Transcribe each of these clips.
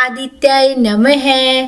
आदित्याय नमः।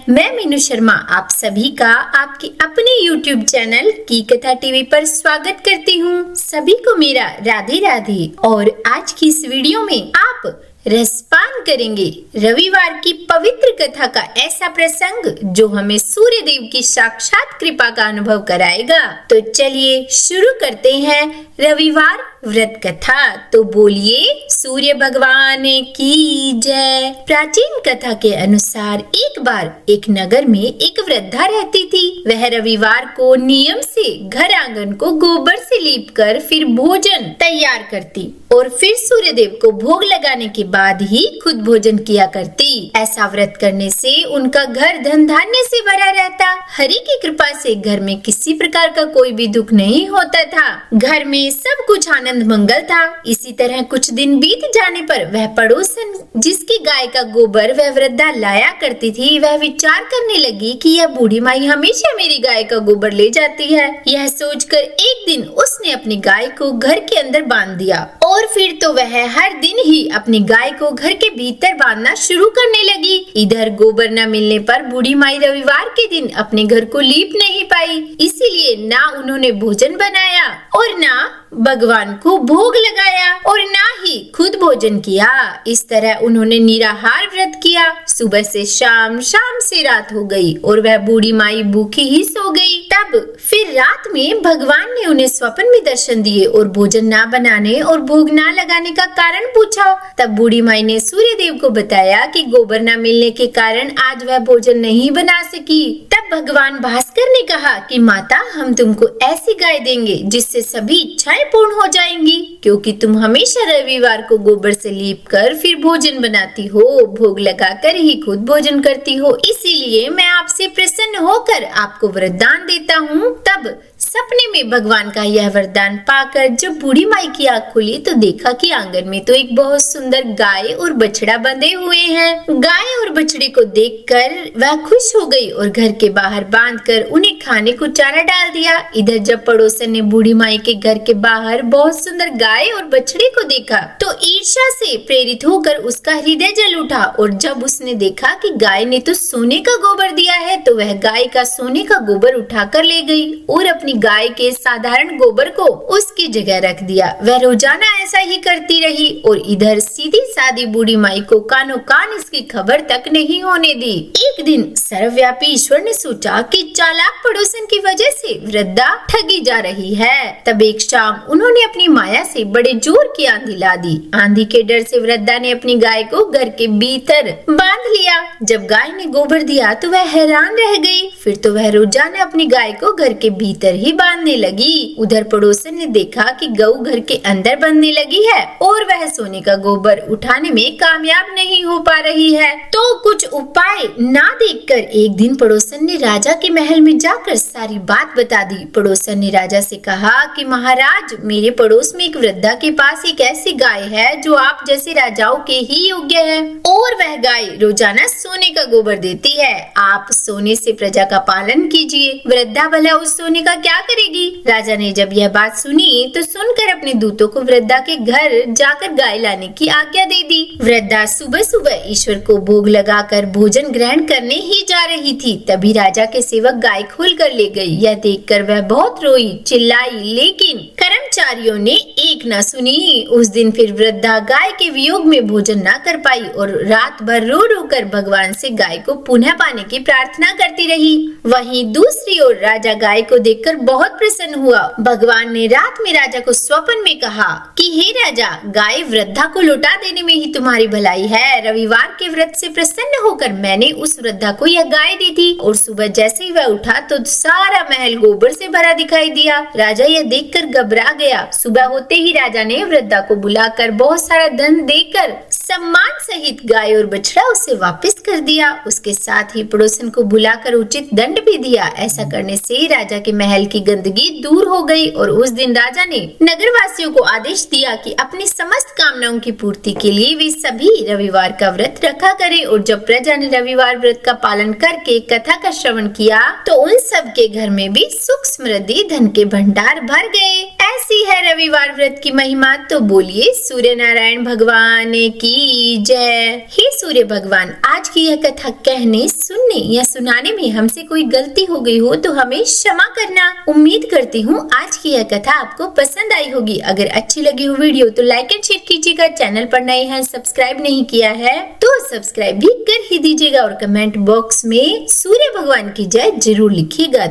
मैं मीनू शर्मा आप सभी का आपके अपने YouTube चैनल की कथा टीवी पर स्वागत करती हूँ। सभी को मेरा राधे राधे। और आज की इस वीडियो में आप रसपान करेंगे रविवार की पवित्र कथा का ऐसा प्रसंग जो हमें सूर्य देव की साक्षात कृपा का अनुभव कराएगा। तो चलिए शुरू करते हैं रविवार व्रत कथा। तो बोलिए सूर्य भगवान की जय। प्राचीन कथा के अनुसार एक बार एक नगर में एक वृद्धा रहती थी। वह रविवार को नियम से घर आंगन को गोबर से लीपकर फिर भोजन तैयार करती और फिर सूर्य देव को भोग लगाने के बाद ही खुद भोजन किया करती। ऐसा व्रत करने से उनका घर धन धान्य से भरा रहता। हरि की कृपा से घर में किसी प्रकार का कोई भी दुख नहीं होता था। घर में सब कुछ आनंद मंगल था। इसी तरह कुछ दिन बीत जाने पर वह पड़ोसन जिसकी गाय का गोबर वह वृद्धा लाया करती थी, वह विचार करने लगी कि यह बूढ़ी माई हमेशा मेरी गाय का गोबर ले जाती है। यह सोचकर एक दिन उसने अपनी गाय को घर के अंदर बांध दिया और फिर तो वह हर दिन ही अपनी गाय को घर के भीतर बांधना शुरू करने लगी। इधर गोबर न मिलने पर बूढ़ी माई रविवार के दिन अपने घर को लीप नहीं पाई। इसीलिए ना उन्होंने भोजन बनाया और ना भगवान को भोग लगाया और ना ही खुद भोजन किया। इस तरह उन्होंने निराहार व्रत किया। सुबह से शाम, शाम से रात हो गई और वह बूढ़ी माई भूखी ही सो गई। तब फिर रात में भगवान ने उन्हें स्वप्न में दर्शन दिए और भोजन ना बनाने और भोग ना लगाने का कारण पूछा। तब बूढ़ी माई ने सूर्य देव को बताया कि गोबर न मिलने के कारण आज वह भोजन नहीं बना सकी। तब भगवान भास्कर ने कहा कि माता, हम तुमको ऐसी गाय देंगे जिससे सभी इच्छाएं पूर्ण हो जाएंगी, क्योंकि तुम हमेशा रविवार को गोबर से लीपकर फिर भोजन बनाती हो, भोग लगाकर ही खुद भोजन करती हो। इसीलिए मैं आपसे प्रसन्न होकर आपको वरदान देता हूँ। तब सपने में भगवान का यह वरदान पाकर जब बूढ़ी माई की आँख खुली तो देखा कि आंगन में तो एक बहुत सुंदर गाय और बछड़ा बंधे हुए हैं। गाय और बछड़े को देखकर वह खुश हो गई और घर के बाहर बांधकर उन्हें खाने को चारा डाल दिया। इधर जब पड़ोसन ने बूढ़ी माई के घर के बाहर बहुत सुंदर गाय और बछड़े को देखा तो ईर्ष्या से प्रेरित होकर उसका हृदय जल उठा और जब उसने देखा कि गाय ने तो सोने का गोबर दिया है तो वह गाय का सोने का गोबर उठाकर ले गई और अपनी गाय के साधारण गोबर को उसकी जगह रख दिया। वह रोजाना ऐसा ही करती रही और इधर सीधी सादी बूढ़ी माई को कानों कान इसकी खबर तक नहीं होने दी। एक दिन सर्वव्यापी ईश्वर ने सोचा कि चालाक पड़ोसन की वजह से वृद्धा ठगी जा रही है। तब एक शाम उन्होंने अपनी माया से बड़े जोर की आंधी ला दी। आंधी के डर से वृद्धा ने अपनी गाय को घर के भीतर बांध लिया। जब गाय ने गोबर दिया तो वह हैरान रह गई। फिर तो वह रोजाना अपनी गाय को घर के भीतर ही बांधने लगी। उधर पड़ोसन ने देखा कि गऊ घर के अंदर बंधने लगी है और वह सोने का गोबर उठाने में कामयाब नहीं हो पा रही है। तो कुछ उपाय ना देखकर एक दिन पड़ोसन ने राजा के महल में जाकर सारी बात बता दी। पड़ोसन ने राजा से कहा कि महाराज, मेरे पड़ोस में एक वृद्धा के पास एक ऐसी गाय है जो आप जैसे राजाओं के ही योग्य है और वह गाय रोजाना सोने का गोबर देती है। आप सोने से प्रजा का पालन कीजिए। वृद्धा भला उस सोने का क्या करेगी? राजा ने जब यह बात सुनी तो सुनकर अपने दूतों को वृद्धा के घर जाकर गाय लाने की आज्ञा दे दी। वृद्धा सुबह सुबह ईश्वर को भोग लगाकर भोजन ग्रहण करने ही जा रही थी। तभी राजा के सेवक गाय खोल कर ले गई। यह देखकर वह बहुत रोई, चिल्लाई, लेकिन कर्मचारियों ने एक न सुनी। उस दिन फिर वृद्धा गाय के वियोग में भोजन न कर पाई और रात भर रो रो कर भगवान से गाय को पुनः पाने की प्रार्थना करती रही। वहीं दूसरी ओर राजा गाय को देखकर बहुत प्रसन्न हुआ। भगवान ने रात में राजा को स्वप्न में कहा कि हे राजा, गाय वृद्धा को लौटा देने में ही तुम्हारी भलाई है। रविवार के व्रत से प्रसन्न होकर मैंने उस वृद्धा को यह गाय दी थी और सुबह जैसे ही वह उठा तो सारा महल गोबर से भरा दिखाई दिया। राजा यह देखकर घबरा गया। सुबह होते ही राजा ने वृद्धा को बुलाकर बहुत सारा धन देकर सम्मान सहित गाय और बछड़ा उसे वापस कर दिया। उसके साथ ही पड़ोसन को बुलाकर उचित दंड भी दिया। ऐसा करने से राजा के महल की गंदगी दूर हो गई और उस दिन राजा ने नगरवासियों को आदेश दिया कि अपनी समस्त कामनाओं की पूर्ति के लिए वे सभी रविवार का व्रत रखा करें। और जब प्रजा ने रविवार व्रत का पालन करके कथा का श्रवण किया तो उन सब के घर में भी सुख समृद्धि धन के भंडार भर गए। ऐसी है रविवार व्रत की महिमा। तो बोलिए सूर्य नारायण भगवान की जय। हे सूर्य भगवान, आज की यह कथा कहने, सुनने या सुनाने में हमसे कोई गलती हो गई हो तो हमें क्षमा करना। उम्मीद करती हूँ आज की यह कथा आपको पसंद आई होगी। अगर अच्छी लगी हो वीडियो तो लाइक एंड शेयर कीजिएगा। चैनल पर नए हैं, सब्सक्राइब नहीं किया है तो सब्सक्राइब भी कर ही दीजिएगा और कमेंट बॉक्स में सूर्य भगवान की जय जरूर लिखिएगा।